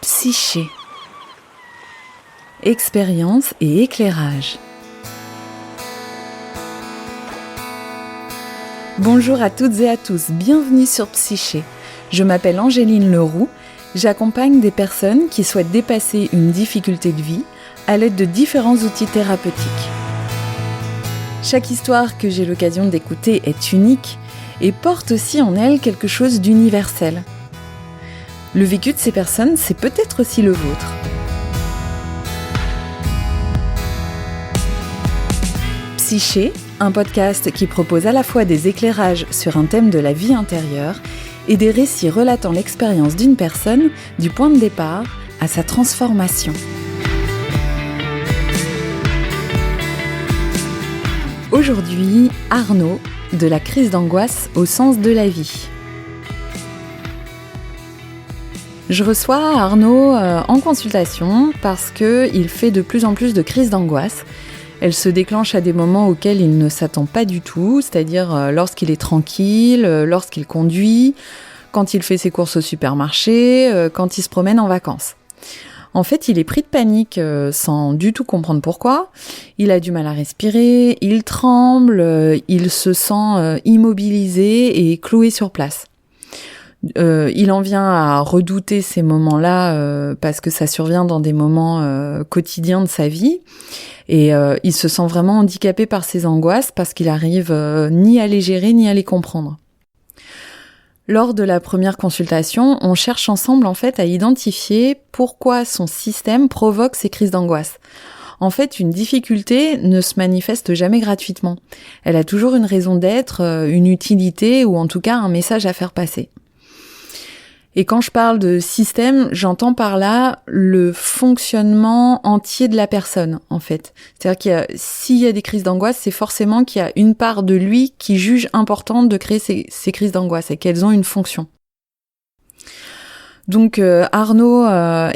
Psyché. Expérience et éclairage. Bonjour à toutes et à tous, bienvenue sur Psyché. Je m'appelle Angéline Leroux, j'accompagne des personnes qui souhaitent dépasser une difficulté de vie à l'aide de différents outils thérapeutiques. Chaque histoire que j'ai l'occasion d'écouter est unique et porte aussi en elle quelque chose d'universel. Le vécu de ces personnes, c'est peut-être aussi le vôtre. Psyché, un podcast qui propose à la fois des éclairages sur un thème de la vie intérieure et des récits relatant l'expérience d'une personne du point de départ à sa transformation. Aujourd'hui, Arnaud, de la crise d'angoisse au sens de la vie. Je reçois Arnaud en consultation parce qu'il fait de plus en plus de crises d'angoisse. Elle se déclenche à des moments auxquels il ne s'attend pas du tout, c'est-à-dire lorsqu'il est tranquille, lorsqu'il conduit, quand il fait ses courses au supermarché, quand il se promène en vacances. En fait, il est pris de panique sans du tout comprendre pourquoi. Il a du mal à respirer, il tremble, il se sent immobilisé et cloué sur place. Il en vient à redouter ces moments-là parce que ça survient dans des moments quotidiens de sa vie et il se sent vraiment handicapé par ces angoisses parce qu'il arrive ni à les gérer ni à les comprendre. Lors de la première consultation, on cherche ensemble en fait à identifier pourquoi son système provoque ces crises d'angoisse. En fait, une difficulté ne se manifeste jamais gratuitement. Elle a toujours une raison d'être, une utilité ou en tout cas un message à faire passer. Et quand je parle de système, j'entends par là le fonctionnement entier de la personne, en fait. C'est-à-dire s'il y a des crises d'angoisse, c'est forcément qu'il y a une part de lui qui juge importante de créer ces crises d'angoisse et qu'elles ont une fonction. Donc Arnaud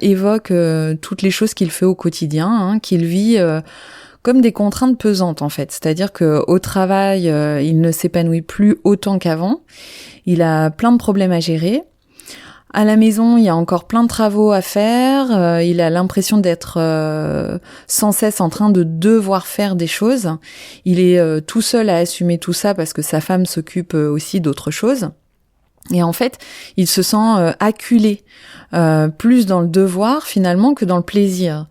évoque toutes les choses qu'il fait au quotidien, qu'il vit comme des contraintes pesantes, en fait. C'est-à-dire qu'au travail, il ne s'épanouit plus autant qu'avant. Il a plein de problèmes à gérer. À la maison, il y a encore plein de travaux à faire. Il a l'impression d'être sans cesse en train de devoir faire des choses. Il est tout seul à assumer tout ça parce que sa femme s'occupe aussi d'autres choses. Et en fait, il se sent acculé, plus dans le devoir finalement que dans le plaisir.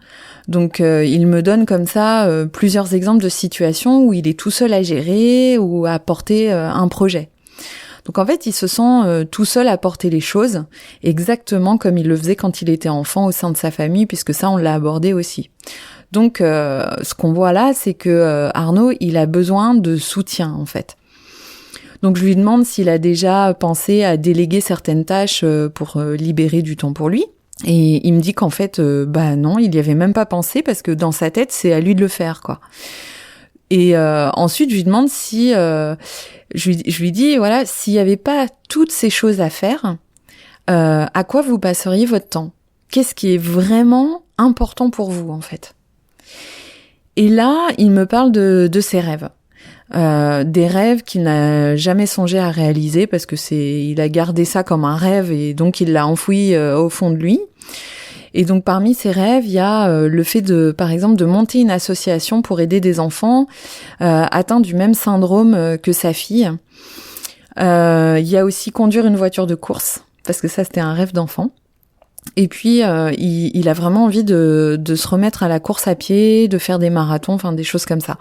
Donc il me donne comme ça plusieurs exemples de situations où il est tout seul à gérer ou à porter un projet. Donc en fait, il se sent tout seul à porter les choses, exactement comme il le faisait quand il était enfant au sein de sa famille, puisque ça, on l'a abordé aussi. Donc ce qu'on voit là, c'est que Arnaud, il a besoin de soutien, en fait. Donc je lui demande s'il a déjà pensé à déléguer certaines tâches pour libérer du temps pour lui. Et il me dit qu'en fait, non, il y avait même pas pensé, parce que dans sa tête, c'est à lui de le faire, quoi. Et ensuite, je lui demande si... je lui dis, voilà, s'il n'y avait pas toutes ces choses à faire, à quoi vous passeriez votre temps ? Qu'est-ce qui est vraiment important pour vous, en fait ? Et là, il me parle de ses rêves. Des rêves qu'il n'a jamais songé à réaliser parce que il a gardé ça comme un rêve et donc il l'a enfoui au fond de lui. Et donc parmi ces rêves, il y a le fait par exemple, de monter une association pour aider des enfants atteints du même syndrome que sa fille. Il y a aussi conduire une voiture de course, parce que ça c'était un rêve d'enfant. Et puis il a vraiment envie de se remettre à la course à pied, de faire des marathons, enfin des choses comme ça.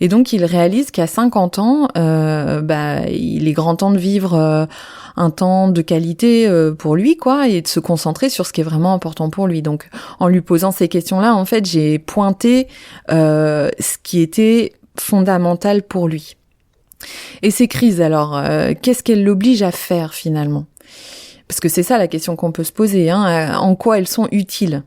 Et donc il réalise qu'à 50 ans, il est grand temps de vivre un temps de qualité pour lui, quoi, et de se concentrer sur ce qui est vraiment important pour lui. Donc, en lui posant ces questions-là, en fait, j'ai pointé ce qui était fondamental pour lui. Et ces crises, alors, qu'est-ce qu'elles l'obligent à faire finalement ? Parce que c'est ça la question qu'on peut se poser, en quoi elles sont utiles ?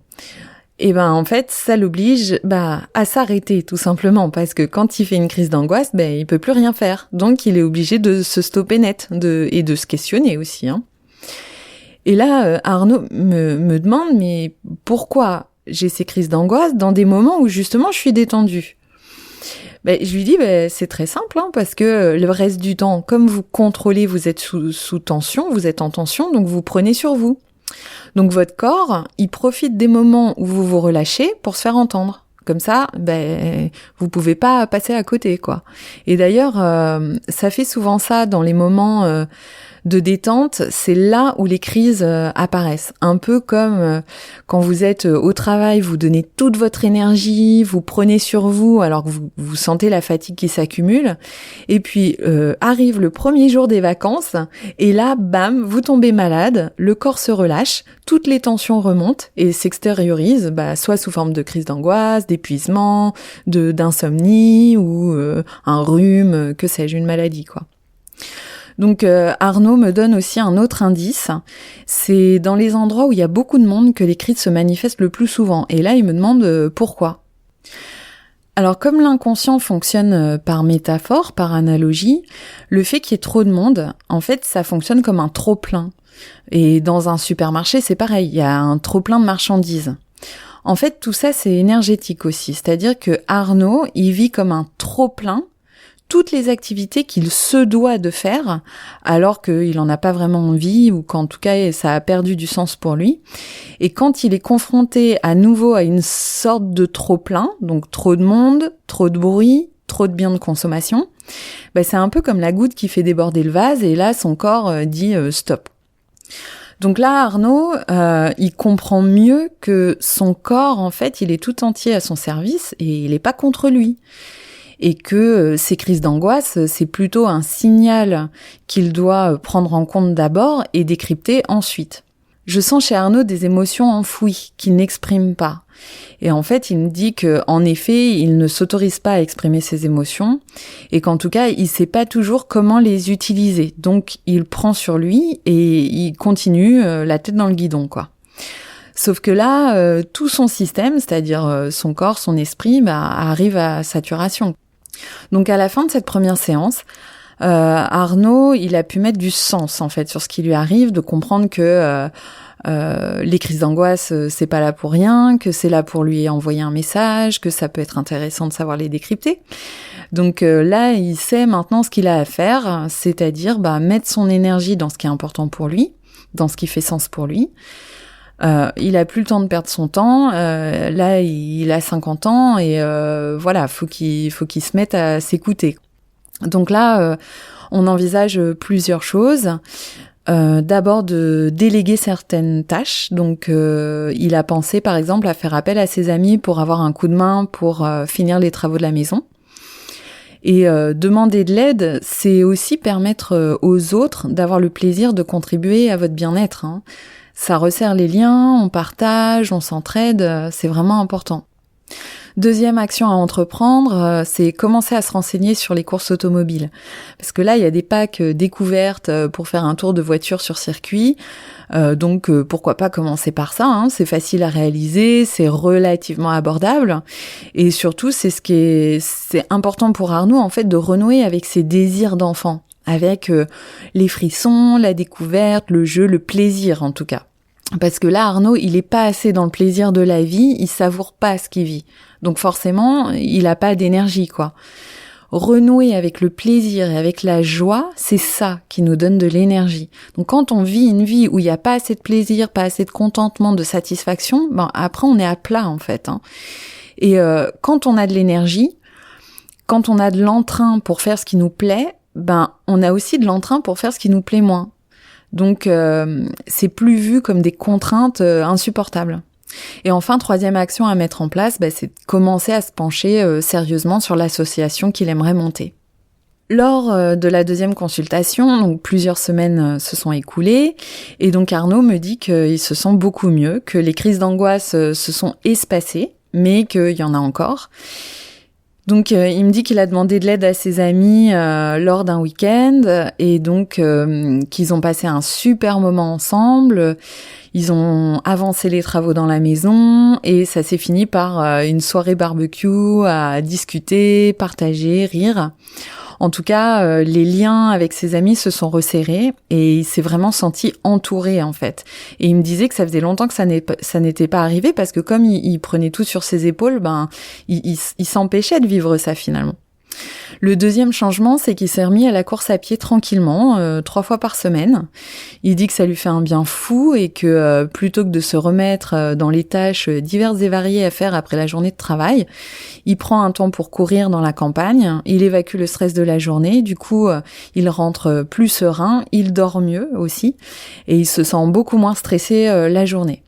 Et en fait, ça l'oblige à s'arrêter tout simplement, parce que quand il fait une crise d'angoisse, il peut plus rien faire. Donc il est obligé de se stopper net et de se questionner aussi. Et là, Arnaud me demande, mais pourquoi j'ai ces crises d'angoisse dans des moments où justement je suis détendue ? Je lui dis, c'est très simple, parce que le reste du temps, comme vous contrôlez, vous êtes sous tension, vous êtes en tension, donc vous prenez sur vous. Donc votre corps, il profite des moments où vous vous relâchez pour se faire entendre. Comme ça, vous pouvez pas passer à côté, quoi. Et d'ailleurs, ça fait souvent ça dans les moments de détente. C'est là où les crises apparaissent. Un peu comme quand vous êtes au travail, vous donnez toute votre énergie, vous prenez sur vous alors que vous sentez la fatigue qui s'accumule. Et puis arrive le premier jour des vacances et là, bam, vous tombez malade, le corps se relâche, toutes les tensions remontent et s'extériorisent, soit sous forme de crise d'angoisse, d'épuisement, d'insomnie ou un rhume, que sais-je, une maladie, quoi. Donc Arnaud me donne aussi un autre indice, c'est dans les endroits où il y a beaucoup de monde que les crises se manifestent le plus souvent. Et là, il me demande pourquoi. Alors comme l'inconscient fonctionne par métaphore, par analogie, le fait qu'il y ait trop de monde, en fait, ça fonctionne comme un trop-plein. Et dans un supermarché, c'est pareil, il y a un trop-plein de marchandises. En fait, tout ça, c'est énergétique aussi. C'est-à-dire que Arnaud, il vit comme un trop-plein toutes les activités qu'il se doit de faire, alors qu'il en a pas vraiment envie, ou qu'en tout cas, ça a perdu du sens pour lui. Et quand il est confronté à nouveau à une sorte de trop-plein, donc trop de monde, trop de bruit, trop de biens de consommation, c'est un peu comme la goutte qui fait déborder le vase, et là, son corps dit stop. Donc là, Arnaud, il comprend mieux que son corps, en fait, il est tout entier à son service, et il est pas contre lui. Et que ces crises d'angoisse, c'est plutôt un signal qu'il doit prendre en compte d'abord et décrypter ensuite. Je sens chez Arnaud des émotions enfouies qu'il n'exprime pas. Et en fait, il me dit que, en effet, il ne s'autorise pas à exprimer ses émotions et qu'en tout cas, il sait pas toujours comment les utiliser. Donc, il prend sur lui et il continue la tête dans le guidon, quoi. Sauf que là, tout son système, c'est-à-dire son corps, son esprit, arrive à saturation. Donc à la fin de cette première séance, Arnaud, il a pu mettre du sens en fait sur ce qui lui arrive, de comprendre que les crises d'angoisse, c'est pas là pour rien, que c'est là pour lui envoyer un message, que ça peut être intéressant de savoir les décrypter. Donc là, il sait maintenant ce qu'il a à faire, c'est-à-dire mettre son énergie dans ce qui est important pour lui, dans ce qui fait sens pour lui. Il a plus le temps de perdre son temps. Là, il a 50 ans et voilà, faut qu'il se mette à s'écouter. Donc là, on envisage plusieurs choses. D'abord de déléguer certaines tâches. Donc, il a pensé, par exemple, à faire appel à ses amis pour avoir un coup de main pour finir les travaux de la maison. Et demander de l'aide, c'est aussi permettre aux autres d'avoir le plaisir de contribuer à votre bien-être, hein. Ça resserre les liens, on partage, on s'entraide, c'est vraiment important. Deuxième action à entreprendre, c'est commencer à se renseigner sur les courses automobiles. Parce que là, il y a des packs découvertes pour faire un tour de voiture sur circuit. Donc, pourquoi pas commencer par ça, hein. C'est facile à réaliser, c'est relativement abordable. Et surtout, c'est important pour Arnaud, en fait, de renouer avec ses désirs d'enfant. Avec les frissons, la découverte, le jeu, le plaisir en tout cas. Parce que là, Arnaud, il est pas assez dans le plaisir de la vie, il savoure pas ce qu'il vit. Donc forcément, il a pas d'énergie, quoi. Renouer avec le plaisir et avec la joie, c'est ça qui nous donne de l'énergie. Donc quand on vit une vie où il y a pas assez de plaisir, pas assez de contentement, de satisfaction, après on est à plat en fait, hein. Et quand on a de l'énergie, quand on a de l'entrain pour faire ce qui nous plaît, on a aussi de l'entrain pour faire ce qui nous plaît moins. Donc, c'est plus vu comme des contraintes insupportables. Et enfin, troisième action à mettre en place, c'est de commencer à se pencher sérieusement sur l'association qu'il aimerait monter. Lors de la deuxième consultation, donc plusieurs semaines se sont écoulées, et donc Arnaud me dit qu'il se sent beaucoup mieux, que les crises d'angoisse se sont espacées, mais qu'il y en a encore. Donc, il me dit qu'il a demandé de l'aide à ses amis lors d'un week-end et donc qu'ils ont passé un super moment ensemble. Ils ont avancé les travaux dans la maison et ça s'est fini par une soirée barbecue à discuter, partager, rire. En tout cas, les liens avec ses amis se sont resserrés et il s'est vraiment senti entouré en fait. Et il me disait que ça faisait longtemps que ça n'était pas arrivé parce que comme il prenait tout sur ses épaules, il s'empêchait de vivre ça finalement. Le deuxième changement, c'est qu'il s'est remis à la course à pied tranquillement, 3 fois par semaine. Il dit que ça lui fait un bien fou et que plutôt que de se remettre dans les tâches diverses et variées à faire après la journée de travail, il prend un temps pour courir dans la campagne, il évacue le stress de la journée, du coup il rentre plus serein, il dort mieux aussi et il se sent beaucoup moins stressé la journée.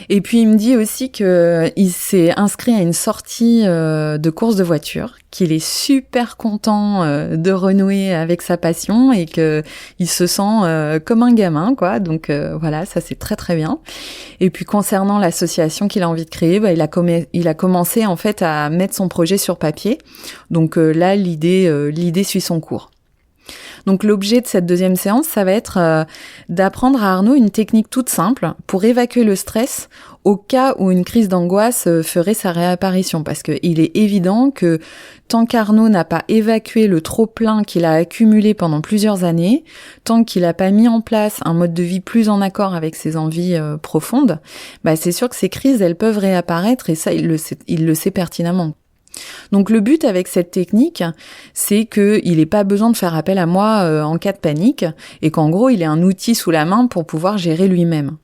Et puis il me dit aussi qu'il s'est inscrit à une sortie de course de voiture, qu'il est super content de renouer avec sa passion et que il se sent comme un gamin, quoi. Donc voilà, ça c'est très très bien. Et puis concernant l'association qu'il a envie de créer, il a commencé en fait à mettre son projet sur papier. Donc là l'idée suit son cours. Donc l'objet de cette deuxième séance, ça va être d'apprendre à Arnaud une technique toute simple pour évacuer le stress au cas où une crise d'angoisse ferait sa réapparition. Parce qu'il est évident que tant qu'Arnaud n'a pas évacué le trop-plein qu'il a accumulé pendant plusieurs années, tant qu'il n'a pas mis en place un mode de vie plus en accord avec ses envies profondes, c'est sûr que ces crises, elles peuvent réapparaître et ça, il le sait pertinemment. Donc le but avec cette technique, c'est qu'il n'ait pas besoin de faire appel à moi en cas de panique et qu'en gros, il ait un outil sous la main pour pouvoir gérer lui-même.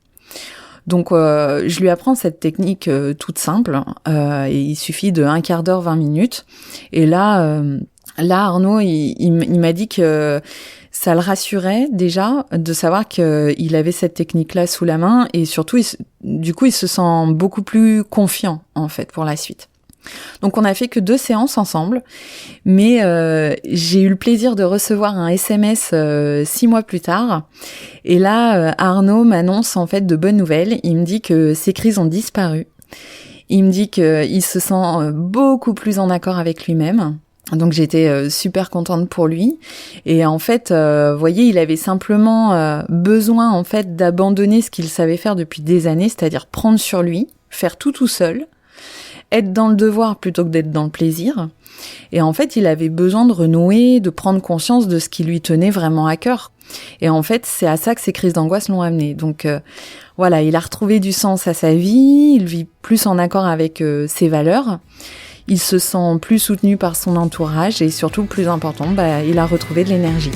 Donc je lui apprends cette technique toute simple et il suffit de 1 quart d'heure, 20 minutes. Et là Arnaud, il m'a dit que ça le rassurait déjà de savoir qu'il avait cette technique-là sous la main et surtout, du coup, il se sent beaucoup plus confiant en fait pour la suite. Donc on a fait que 2 séances ensemble, mais j'ai eu le plaisir de recevoir un SMS 6 mois plus tard. Et là, Arnaud m'annonce en fait de bonnes nouvelles. Il me dit que ses crises ont disparu. Il me dit qu'il se sent beaucoup plus en accord avec lui-même. Donc j'étais super contente pour lui. Et en fait, vous voyez, il avait simplement besoin en fait d'abandonner ce qu'il savait faire depuis des années, c'est-à-dire prendre sur lui, faire tout seul. Être dans le devoir plutôt que d'être dans le plaisir. Et en fait, il avait besoin de renouer, de prendre conscience de ce qui lui tenait vraiment à cœur. Et en fait, c'est à ça que ces crises d'angoisse l'ont amené. Donc voilà, il a retrouvé du sens à sa vie, il vit plus en accord avec ses valeurs, il se sent plus soutenu par son entourage et surtout, le plus important, il a retrouvé de l'énergie.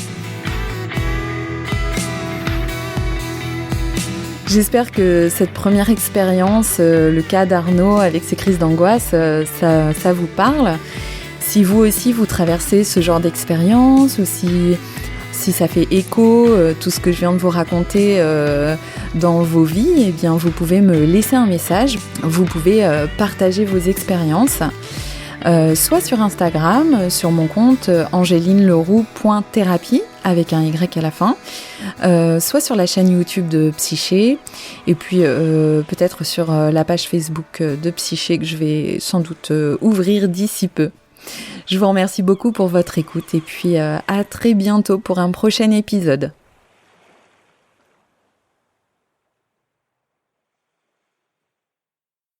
J'espère que cette première expérience, le cas d'Arnaud avec ses crises d'angoisse, ça vous parle. Si vous aussi vous traversez ce genre d'expérience ou si ça fait écho, tout ce que je viens de vous raconter dans vos vies, eh bien vous pouvez me laisser un message, vous pouvez partager vos expériences. Soit sur Instagram, sur mon compte angelineleroux.thérapie avec un Y à la fin, soit sur la chaîne YouTube de Psyché, et puis peut-être sur la page Facebook de Psyché que je vais sans doute ouvrir d'ici peu. Je vous remercie beaucoup pour votre écoute et puis à très bientôt pour un prochain épisode.